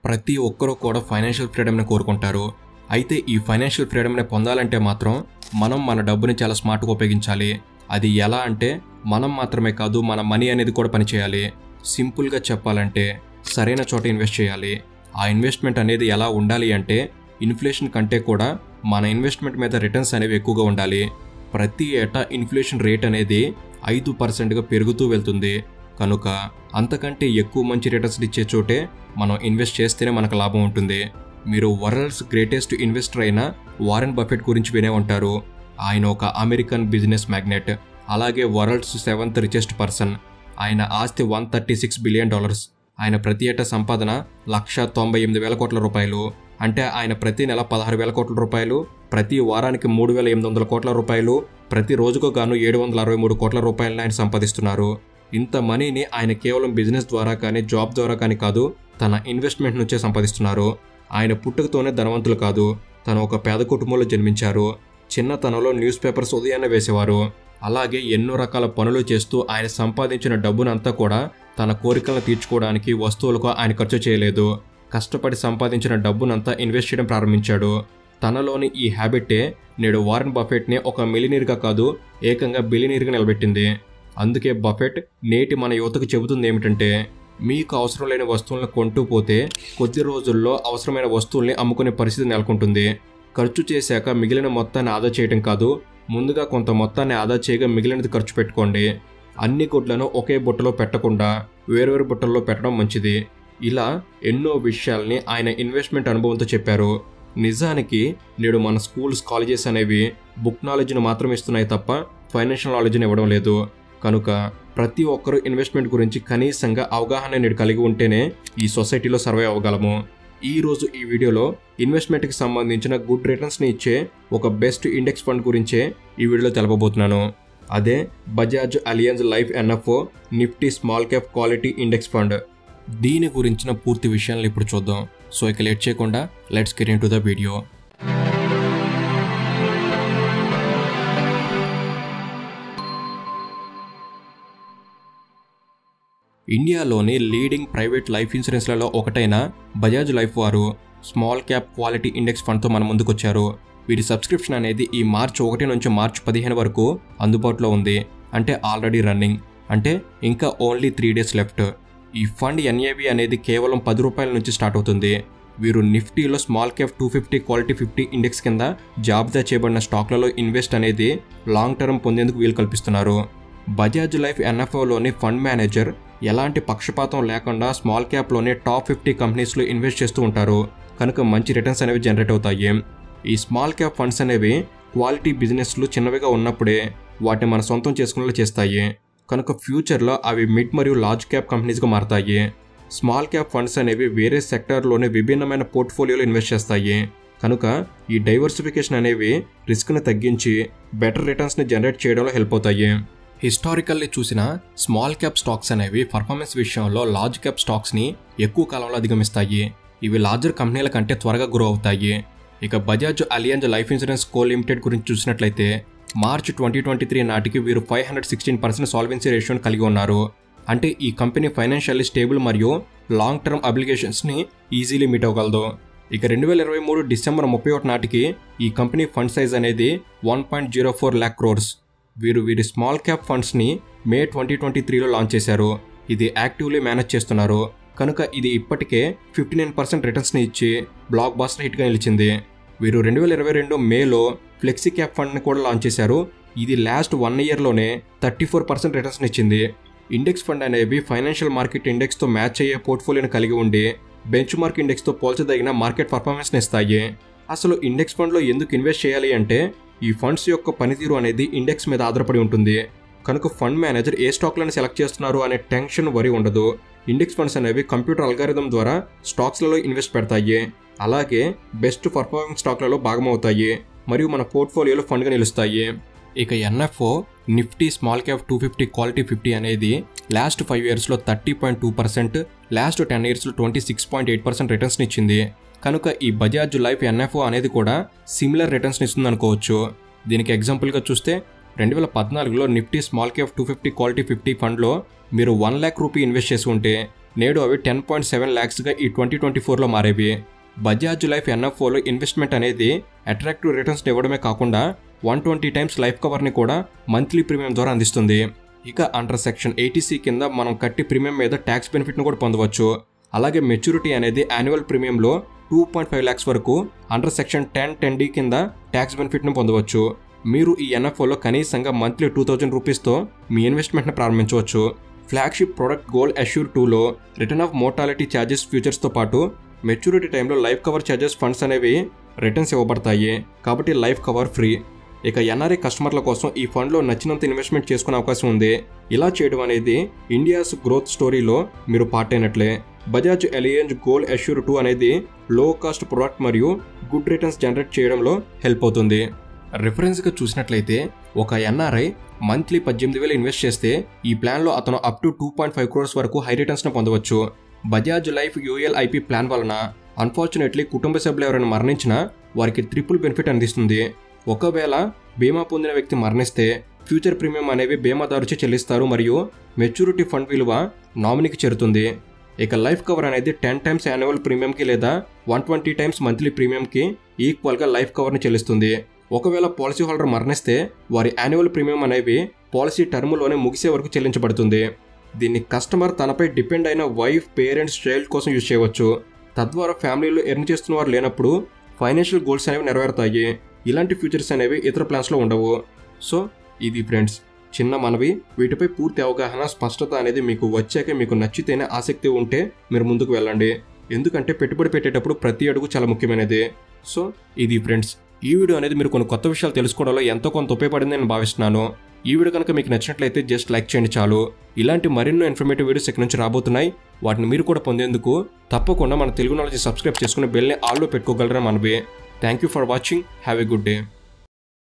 ప్రతి ఒక్కరూ కూడా ఫైనాన్షియల్ ఫ్రీడమ్ని కోరుకుంటారు. అయితే ఈ ఫైనాన్షియల్ ఫ్రీడమ్ని పొందాలంటే మాత్రం మనం మన డబ్బుని చాలా స్మార్ట్గా ఉపయోగించాలి. అది ఎలా అంటే మనం మాత్రమే కాదు, మన మనీ అనేది కూడా పనిచేయాలి. సింపుల్గా చెప్పాలంటే సరైన చోట ఇన్వెస్ట్ చేయాలి. ఆ ఇన్వెస్ట్మెంట్ అనేది ఎలా ఉండాలి అంటే ఇన్ఫ్లేషన్ కంటే కూడా మన ఇన్వెస్ట్మెంట్ మీద రిటర్న్స్ అనేవి ఎక్కువగా ఉండాలి. ప్రతి ఏటా ఇన్ఫ్లేషన్ రేట్ అనేది 5%గా పెరుగుతూ వెళ్తుంది. కనుక అంతకంటే ఎక్కువ మంచి రిటర్న్స్ ఇచ్చే చోటే మనం ఇన్వెస్ట్ చేస్తేనే మనకు లాభం ఉంటుంది. మీరు వరల్డ్స్ గ్రేటెస్ట్ ఇన్వెస్టర్ అయిన వారెన్ బఫెట్ గురించి వినే ఉంటారు. ఆయన ఒక అమెరికన్ బిజినెస్ మ్యాగ్నెట్, అలాగే వరల్డ్స్ 7th రిచెస్ట్ పర్సన్. ఆయన ఆస్తి $136 బిలియన్. ఆయన ప్రతి ఏటా సంపాదన 1,98,000 కోట్ల రూపాయలు. అంటే ఆయన ప్రతి నెల 16,000 కోట్ల రూపాయలు, ప్రతి వారానికి 3,800 కోట్ల రూపాయలు, ప్రతి రోజుకు గాను 763 కోట్ల రూపాయలను ఆయన సంపాదిస్తున్నారు. ఇంత మనీని ఆయన కేవలం బిజినెస్ ద్వారా కానీ జాబ్ ద్వారా కానీ కాదు, తన ఇన్వెస్ట్మెంట్ నుంచే సంపాదిస్తున్నారు. ఆయన పుట్టుకతోనే ధనవంతులు కాదు, తను ఒక పేద కుటుంబంలో జన్మించారు. చిన్నతనంలో న్యూస్ పేపర్స్ ఉదయాన్నే వేసేవారు. అలాగే ఎన్నో రకాల పనులు చేస్తూ ఆయన సంపాదించిన డబ్బునంతా కూడా తన కోరికలను తీర్చుకోవడానికి వస్తువులకు ఆయన ఖర్చు చేయలేదు. కష్టపడి సంపాదించిన డబ్బునంతా ఇన్వెస్ట్ చేయడం ప్రారంభించాడు. తనలోని ఈ హ్యాబిటే నేడు వారెన్ బఫెట్ని ఒక మిలియనీర్గా కాదు, ఏకంగా బిలియనీర్గా నిలబెట్టింది. అందుకే బఫెట్ నేటి మన యువతకు చెబుతుంది ఏమిటంటే, మీకు అవసరం లేని వస్తువులను కొంటూ పోతే కొద్ది రోజుల్లో అవసరమైన వస్తువుల్ని అమ్ముకునే పరిస్థితి నెలకొంటుంది. ఖర్చు చేశాక మిగిలిన మొత్తాన్ని ఆదా చేయడం కాదు, ముందుగా కొంత మొత్తాన్ని ఆదా చేయగా మిగిలినది ఖర్చు పెట్టుకోండి. అన్ని గుడ్లను ఒకే బుట్టలో పెట్టకుండా వేర్వేరు బుట్టల్లో పెట్టడం మంచిది. ఇలా ఎన్నో విషయాల్ని ఆయన ఇన్వెస్ట్మెంట్ అనుభవంతో చెప్పారు. నిజానికి నేడు మన స్కూల్స్, కాలేజెస్ అనేవి బుక్ నాలెడ్జ్ను మాత్రం ఇస్తున్నాయి తప్ప ఫైనాన్షియల్ నాలెడ్జ్ని ఇవ్వడం లేదు. కనుక ప్రతి ఒక్కరూ ఇన్వెస్ట్మెంట్ గురించి కనీసంగా అవగాహన నేడు కలిగి ఉంటేనే ఈ సొసైటీలో సర్వైవ్ అవ్వగలము. ఈరోజు ఈ వీడియోలో ఇన్వెస్ట్మెంట్కి సంబంధించిన గుడ్ రిటర్న్స్ని ఇచ్చే ఒక బెస్ట్ ఇండెక్స్ ఫండ్ గురించే ఈ వీడియోలో తెలపబోతున్నాను. అదే Bajaj Allianz life NFO Nifty small cap quality index fund. దీని గురించిన పూర్తి విషయాలను ఇప్పుడు చూద్దాం. సో ఇక లేట్ చేయకుండా let's get into the video. ఇండియాలోని లీడింగ్ ప్రైవేట్ లైఫ్ ఇన్సూరెన్స్లలో ఒకటైన బజాజ్ లైఫ్ వారు స్మాల్ క్యాప్ క్వాలిటీ ఇండెక్స్ ఫండ్తో మన ముందుకొచ్చారు. వీరి సబ్స్క్రిప్షన్ అనేది ఈ మార్చి 1 నుంచి మార్చి 15 వరకు అందుబాటులో ఉంది. అంటే ఆల్రెడీ రన్నింగ్, అంటే ఇంకా ఓన్లీ 3 days లెఫ్ట్. ఈ ఫండ్ NAV అనేది కేవలం ₹10 నుంచి స్టార్ట్ అవుతుంది. వీరు నిఫ్టీలో స్మాల్ క్యాప్ 250 క్వాలిటీ 50 ఇండెక్స్ కింద జాబితా చేయబడిన స్టాక్లలో ఇన్వెస్ట్ అనేది లాంగ్ టర్మ్ పొందేందుకు వీలు కల్పిస్తున్నారు. బజాజ్ లైఫ్ ఎన్ఎఫ్ఓలోని ఫండ్ మేనేజర్ ఎలాంటి పక్షపాతం లేకుండా స్మాల్ క్యాప్లోని టాప్ 50 కంపెనీస్లో ఇన్వెస్ట్ చేస్తూ ఉంటారు. కనుక మంచి రిటర్న్స్ అనేవి జనరేట్ అవుతాయి. ఈ స్మాల్ క్యాప్ ఫండ్స్ అనేవి క్వాలిటీ బిజినెస్లు చిన్నవిగా ఉన్నప్పుడే వాటిని మన సొంతం చేసుకునేలా చేస్తాయి. కనుక ఫ్యూచర్లో అవి మిడ్ మరియు లార్జ్ క్యాప్ కంపెనీస్గా మారతాయి. స్మాల్ క్యాప్ ఫండ్స్ అనేవి వేరే సెక్టార్లోని విభిన్నమైన పోర్ట్ఫోలియోలో ఇన్వెస్ట్ చేస్తాయి. కనుక ఈ డైవర్సిఫికేషన్ అనేవి రిస్క్ని తగ్గించి బెటర్ రిటర్న్స్ని జనరేట్ చేయడంలో హెల్ప్ అవుతాయి. హిస్టారికల్లీ చూసిన స్మాల్ క్యాప్ స్టాక్స్ అనేవి పర్ఫార్మెన్స్ విషయంలో లార్జ్ క్యాప్ స్టాక్స్ని ఎక్కువ కాలంలో అధిగమిస్తాయి. ఇవి లార్జర్ కంపెనీల కంటే త్వరగా గ్రో అవుతాయి. ఇక బజాజ్ అలియన్స్ లైఫ్ ఇన్సూరెన్స్ కో లిమిటెడ్ గురించి చూసినట్లయితే మార్చి 2023 నాటికి వీరు 516% సాల్వెన్సీ రేషియోని కలిగి ఉన్నారు. అంటే ఈ కంపెనీ ఫైనాన్షియల్లీ స్టేబుల్ మరియు లాంగ్ టర్మ్ అబ్లిగేషన్స్ని ఈజీలీ మీట్ అవ్వగలదు. ఇక 2023 డిసెంబర్ 31 నాటికి ఈ కంపెనీ ఫండ్ సైజ్ అనేది 1.04 lakh crores. వీరి స్మాల్ క్యాప్ ఫండ్స్ని మే 2023లో లాంచ్ చేశారు. ఇది యాక్టివ్లీ మేనేజ్ చేస్తున్నారు. కనుక ఇది ఇప్పటికే 59% రిటర్న్స్ని ఇచ్చి బ్లాక్ బాస్టర్ హిట్గా నిలిచింది. వీరు 2022 మేలో ఫ్లెక్సీ క్యాప్ ఫండ్ని కూడా లాంచ్ చేశారు. ఇది లాస్ట్ 1 yearలోనే 34% రిటర్న్స్ని ఇచ్చింది. ఇండెక్స్ ఫండ్ అనేవి ఫైనాన్షియల్ మార్కెట్ ఇండెక్స్తో మ్యాచ్ అయ్యే పోర్ట్ఫోలియోని కలిగి ఉండి బెంచ్ మార్క్ ఇండెక్స్తో పోల్చదగిన మార్కెట్ పర్ఫార్మెన్స్ని ఇస్తాయి. అసలు ఇండెక్స్ ఫండ్లో ఎందుకు ఇన్వెస్ట్ చేయాలి అంటే ఈ ఫండ్స్ యొక్క పనితీరు అనేది ఇండెక్స్ మీద ఆధారపడి ఉంటుంది. కనుక ఫండ్ మేనేజర్ ఏ స్టాక్లను సెలెక్ట్ చేస్తున్నారు అనే టెన్షన్ వరి ఉండదు. ఇండెక్స్ ఫండ్స్ అనేవి కంప్యూటర్ అల్గారిథం ద్వారా స్టాక్స్లలో ఇన్వెస్ట్ పెడతాయి. అలాగే బెస్ట్ పర్ఫార్మింగ్ స్టాక్లలో భాగమవుతాయి మరియు మన పోర్ట్ఫోలియోలో ఫండ్గా నిలుస్తాయి. ఇక NFO Nifty small cap 250 quality 50 అనేది లాస్ట్ 5 yearsలో 30.2%, లాస్ట్ 10 yearsలో 26.8% రిటర్న్స్ని ఇచ్చింది. కనుక ఈ బజాజ్ లైఫ్ ఎన్ఎఫ్ఓ అనేది కూడా సిమిలర్ రిటర్న్స్ని ఇస్తుంది అనుకోవచ్చు. దీనికి ఎగ్జాంపుల్గా చూస్తే 2014లో నిఫ్టీ స్మాల్ క్యాప్ 250 క్వాలిటీ 50 ఫండ్లో మీరు ₹1 lakh ఇన్వెస్ట్ చేసి ఉంటే నేడు అవి 10.7 lakhsగా ఈ 2024లో మారేవి. బజాజ్ లైఫ్ NFOలో ఇన్వెస్ట్మెంట్ అనేది అట్రాక్టివ్ రిటర్న్స్ ఇవ్వడమే కాకుండా 120 times లైఫ్ కవర్ని కూడా మంత్లీ ప్రీమియం ద్వారా అందిస్తుంది. ఇక అండర్ సెక్షన్ 80C కింద మనం కట్టి ప్రీమియం మీద ట్యాక్స్ బెనిఫిట్ను కూడా పొందవచ్చు. అలాగే మెచ్యూరిటీ అనేది యాన్యువల్ ప్రీమియంలో 2.5 lakhs వరకు అండర్ సెక్షన్ 10(10)D కింద ట్యాక్స్ బెనిఫిట్ను పొందవచ్చు. మీరు ఈ NFOలో కనీసంగా మంత్లీ 2000 రూపీస్తో మీ ఇన్వెస్ట్మెంట్ని ప్రారంభించవచ్చు. ఫ్లాగ్షిప్ ప్రొడక్ట్ గోల్డ్ అష్యూర్ 2లో రిటర్న్ ఆఫ్ మోర్టాలిటీ ఛార్జెస్ ఫ్యూచర్స్తో పాటు మెచ్యూరిటీ టైంలో లైఫ్ కవర్ ఛార్జెస్ ఫండ్స్ అనేవి రిటర్న్స్ ఇవ్వబడతాయి. కాబట్టి లైఫ్ కవర్ ఫ్రీ. ఇక NRI కస్టమర్ల కోసం ఈ ఫండ్లో నచ్చినంత ఇన్వెస్ట్మెంట్ చేసుకునే అవకాశం ఉంది. ఇలా చేయడం అనేది ఇండియాస్ గ్రోత్ స్టోరీలో మీరు పార్ట్ అయినట్లే. బజాజ్ అలియన్స్ గోల్డ్ అష్యూర్ 2 అనేది లో కాస్ట్ ప్రొడక్ట్ మరియు గుడ్ రిటర్న్స్ జనరేట్ చేయడంలో హెల్ప్ అవుతుంది. రిఫరెన్స్గా చూసినట్లయితే ఒక NRI మంత్లీ 18,000 ఇన్వెస్ట్ చేస్తే ఈ ప్లాన్లో అతను అప్ టు 2.5 crores వరకు హై రిటర్న్స్ను పొందవచ్చు. బజాజ్ లైఫ్ ULIP ప్లాన్ వలన అన్ఫార్చునేట్లీ కుటుంబ సభ్యులు ఎవరైనా మరణించినా వారికి ట్రిపుల్ బెనిఫిట్ అందిస్తుంది. ఒకవేళ బీమా పొందిన వ్యక్తి మరణిస్తే ఫ్యూచర్ ప్రీమియం అనేవి బీమాదారుచే చెల్లిస్తారు మరియు మెచ్యూరిటీ ఫండ్ విలువ నామినీకి చేరుతుంది. ఇక లైఫ్ కవర్ అనేది 10 times యాన్యువల్ ప్రీమియంకి లేదా 120 times మంత్లీ ప్రీమియంకి ఈక్వల్గా లైఫ్ కవర్ని చెల్లిస్తుంది. ఒకవేళ పాలసీ హోల్డర్ మరణిస్తే వారి యాన్యువల్ ప్రీమియం అనేవి పాలసీ టర్మ్లోనే ముగిసే వరకు చెల్లించబడుతుంది. దీన్ని కస్టమర్ తనపై డిపెండ్ అయిన వైఫ్, పేరెంట్స్, చైల్డ్ కోసం యూజ్ చేయవచ్చు. తద్వారా ఫ్యామిలీలో ఎర్న్ చేస్తున్న వారు లేనప్పుడు ఫైనాన్షియల్ గోల్స్ అనేవి నెరవేరుతాయి. ఇలాంటి ఫ్యూచర్స్ అనేవి ఇతర ప్లాన్స్లో ఉండవు. సో ఇది ఫ్రెండ్స్ చిన్న మనవి. వీటిపై పూర్తి అవగాహన, స్పష్టత అనేది మీకు వచ్చాకే మీకు నచ్చితేనే ఆసక్తి ఉంటే మీరు ముందుకు వెళ్ళండి. ఎందుకంటే పెట్టుబడి పెట్టేటప్పుడు ప్రతి అడుగు చాలా ముఖ్యమైనది. సో ఇది ఫ్రెండ్స్ ఈ వీడియో అనేది మీరు కొన్ని కొత్త విషయాలు తెలుసుకోవడంలో ఎంతో కొంత ఉపయోగపడింది నేను భావిస్తున్నాను. ఈ వీడియో కనుక మీకు నచ్చినట్లయితే జస్ట్ లైక్ చేయండి చాలు. ఇలాంటి మరెన్నో ఇన్ఫర్మేటివ్ వీడియోస్ ఇక్కడ నుంచి రాబోతున్నాయి. వాటిని మీరు కూడా పొందేందుకు తప్పకుండా మన తెలుగు నాలెడ్జ్ సబ్స్క్రైబ్ చేసుకుని బెల్ని ఆల్లో పెట్టుకోగలరని మనవి. Thank you for watching. Have a good day.